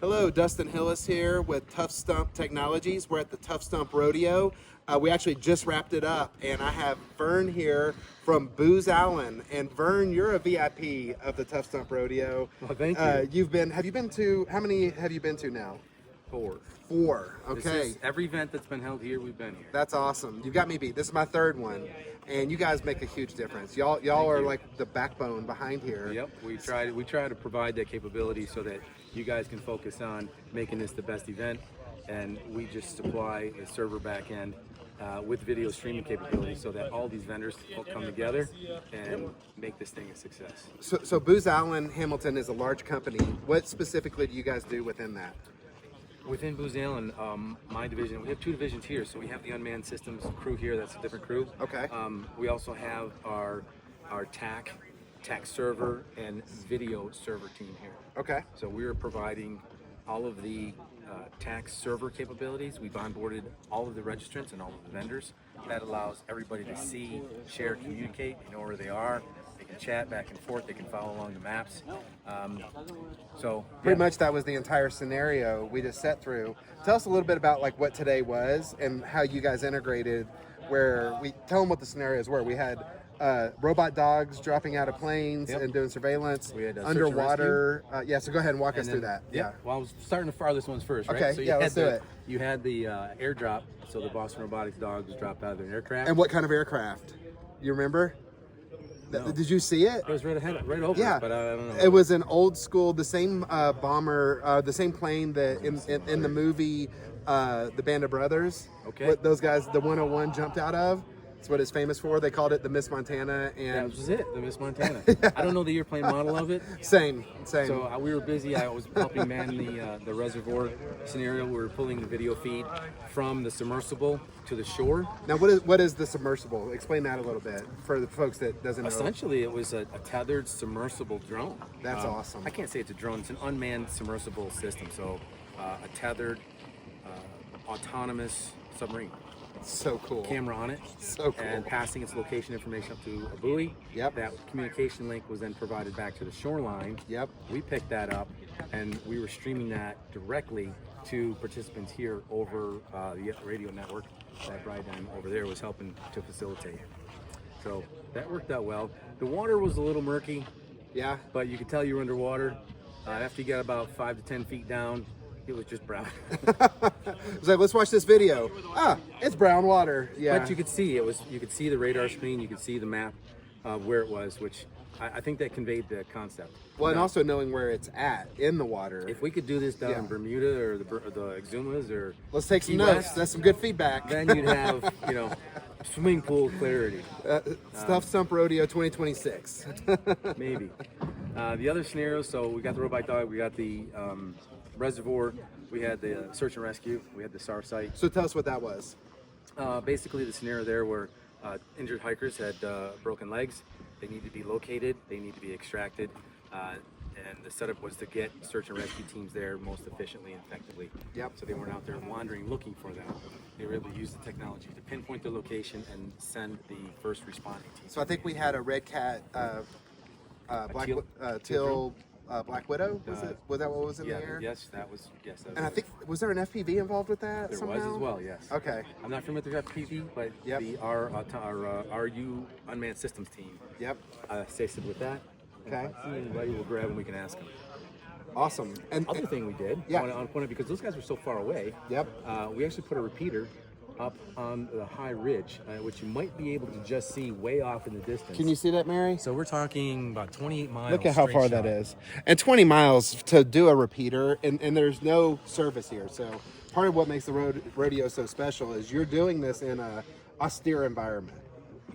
Hello, Dustin Hillis here with Tough Stump Technologies. We're at the Tough Stump Rodeo. We actually just wrapped it up, and I have Verne here from Booz Allen. And Verne, you're a VIP of the Tough Stump Rodeo. Well, thank you. Have you been to, how many have you been to now? 4. 4, okay. This is every event that's been held here, we've been here. That's awesome. You got me beat. This is my 3rd one, and you guys make a huge difference. Y'all are like the backbone behind here. Yep, we try to provide that capability so that you guys can focus on making this the best event, and we just supply the server back end with video streaming capability so that all these vendors will come together and make this thing a success. So Booz Allen Hamilton is a large company. What specifically do you guys do within that? Within Booz Allen, my division, we have 2 divisions here. So we have the unmanned systems crew here. That's a different crew. Okay. We also have our TAC server and video server team here. Okay. So we are providing all of the TAC server capabilities. We've onboarded all of the registrants and all of the vendors. That allows everybody to see, share, communicate. They know where they are. They can chat back and forth. They can follow along the maps. Pretty much that was the entire scenario we just set through. Tell us a little bit about like what today was and how you guys integrated. Tell them what the scenarios were. We had robot dogs dropping out of planes and doing surveillance. We had underwater. So go ahead and walk us through that. Yeah. Well, I was starting the farthest ones first, right? Okay. So let's do it. You had the airdrop. So the Boston Robotics dogs dropped out of their aircraft. And what kind of aircraft? You remember? No. Did you see it? It was right over. Yeah, but I don't know. It was an old school, the same bomber, the same plane that in the movie, The Band of Brothers. Okay. What those guys, the 101 jumped out of. That's what it's famous for. They called it the Miss Montana, and that was it, the Miss Montana. I don't know the airplane model of it. Same. So we were busy. I was helping man the reservoir scenario. We were pulling the video feed from the submersible to the shore. Now, what is the submersible? Explain that a little bit for the folks that doesn't know. Essentially, it was a tethered submersible drone. That's awesome. I can't say it's a drone. It's an unmanned submersible system. So a tethered, autonomous submarine. So cool. Camera on it. So cool. And passing its location information up to a buoy. Yep. That communication link was then provided back to the shoreline. Yep. We picked that up, and we were streaming that directly to participants here over the radio network that Brydon over there was helping to facilitate. So that worked out well. The water was a little murky. Yeah. But you could tell you were underwater. After you got about 5 to 10 feet down, it was just brown. It's like, let's watch this video. It's brown water. Yeah. But you could see you could see the radar screen, you could see the map of where it was, which I think that conveyed the concept. Well, and also knowing where it's at in the water. If we could do this down in Bermuda or the Exumas or let's take some Key notes. West, That's some good feedback. then you'd have swimming pool clarity. Tough Stump Rodeo 2026. Maybe. The other scenarios, so we got the robot dog, we got the reservoir, we had the search and rescue, we had the SAR site. So tell us what that was. Basically the scenario there where injured hikers had broken legs. They need to be located, they need to be extracted, and the setup was to get search and rescue teams there most efficiently and effectively. Yep. So they weren't out there wandering looking for them. They were able to use the technology to pinpoint their location and send the first responding team. So I think we had a red cat, Black Widow. Was that what was in the air? Yes, that was. And I think, was there an FPV involved with that? There somehow? was as well. Yes. Okay. I'm not familiar with the FPV, but our RU unmanned systems team. Yep. Assisted with that. Okay. If I see anybody, we'll grab them. We can ask them. Awesome. And Other thing we did, on point, because those guys were so far away. Yep. We actually put a repeater up on the high ridge, which you might be able to just see way off in the distance. Can you see that, Mary? So we're talking about 28 miles. Look at how far that is. And 20 miles to do a repeater, and there's no service here. So part of what makes the rodeo so special is you're doing this in a austere environment.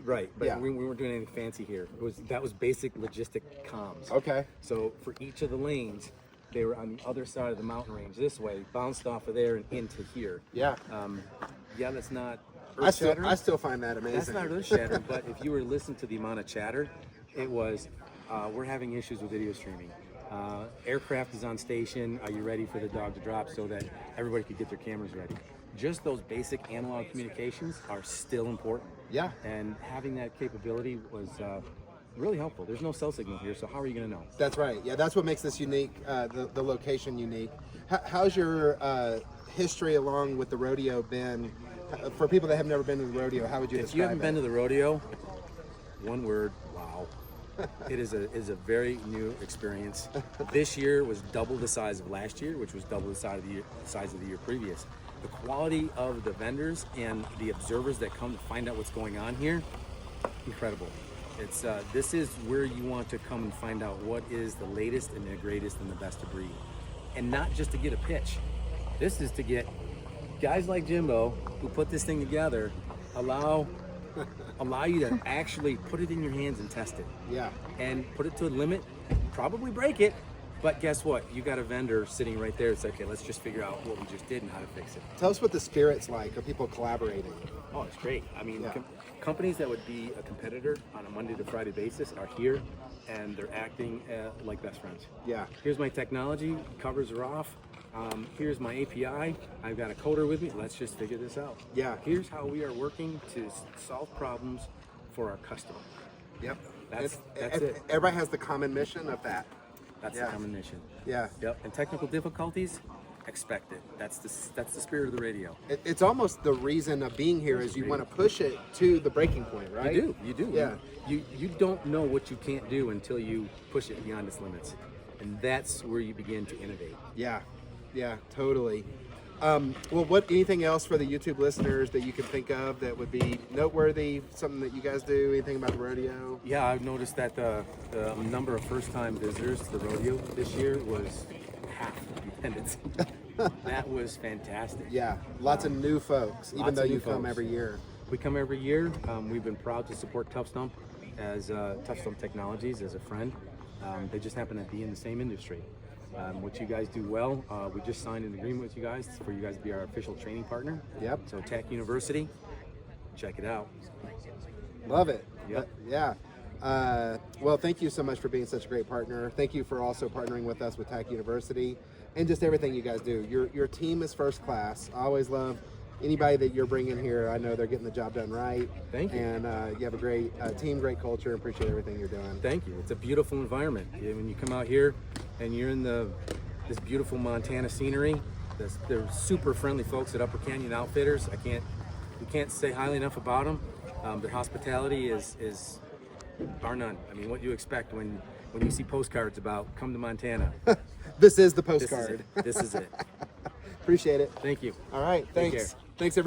Right, but we weren't doing anything fancy here. That was basic logistic comms. Okay. So for each of the lanes, they were on the other side of the mountain range this way, bounced off of there and into here. Yeah. That's not I still find that amazing. That's not earth-shattering, but if you were to listen to the amount of chatter, it was, we're having issues with video streaming. Aircraft is on station. Are you ready for the dog to drop so that everybody could get their cameras ready? Just those basic analog communications are still important. Yeah. And having that capability was really helpful. There's no cell signal here, so how are you going to know? That's right. Yeah, that's what makes this unique, the location unique. How's your history along with the rodeo been? For people that have never been to the rodeo, how would you describe it? If you haven't been to the rodeo, one word, wow. It is a very new experience. This year was double the size of last year, which was double the size of the year previous. The quality of the vendors and the observers that come to find out what's going on here, incredible. It's this is where you want to come and find out what is the latest and the greatest and the best of breed, and not just to get a pitch. This is to get guys like Jimbo who put this thing together, allow you to actually put it in your hands and test it. Yeah. And put it to a limit, probably break it, but guess what? You got a vendor sitting right there. It's like, okay, let's just figure out what we just did and how to fix it. Tell us what the spirit's like. Are people collaborating? Oh, it's great. I mean, Yeah. companies that would be a competitor on a Monday to Friday basis are here, and they're acting like best friends. Yeah. Here's my technology, covers are off. Here's my API. I've got a coder with me. Let's just figure this out. Yeah. Here's how we are working to solve problems for our customer. Yep. That's it. Everybody has the common mission of that. That's Yeah. the common mission. Yeah. Yep. And technical difficulties, expect it. That's the spirit of the radio. It's almost the reason of being here is you want to push it to the breaking point, right? You do. Yeah. You don't know what you can't do until you push it beyond its limits, and that's where you begin to innovate. Yeah. Yeah, totally. Well, anything else for the YouTube listeners that you can think of that would be noteworthy? Something that you guys do? Anything about the rodeo? Yeah, I've noticed that the number of first-time visitors to the rodeo this year was half the attendance. That was fantastic. Yeah, lots of new folks, even Lots though of new you come folks. every year. We come every year. We've been proud to support Tough Stump as Tough Stump Technologies as a friend. They just happen to be in the same industry. What you guys do well, we just signed an agreement with you guys for you guys to be our official training partner. Yep. So Tech University, check it out. Love it. Yep. Yeah. Well, thank you so much for being such a great partner. Thank you for also partnering with us with Tech University and just everything you guys do. Your team is first class. I always love anybody that you're bringing here. I know they're getting the job done right. Thank you. And you have a great team, great culture. Appreciate everything you're doing. Thank you. It's a beautiful environment. When you come out here and you're in this beautiful Montana scenery, they're super friendly folks at Upper Canyon Outfitters. We can't say highly enough about them. Their hospitality is bar none. I mean, what you expect when you see postcards about come to Montana. This is the postcard. This is it. Appreciate it. Thank you. All right. Take Thanks. care. Thanks, everybody.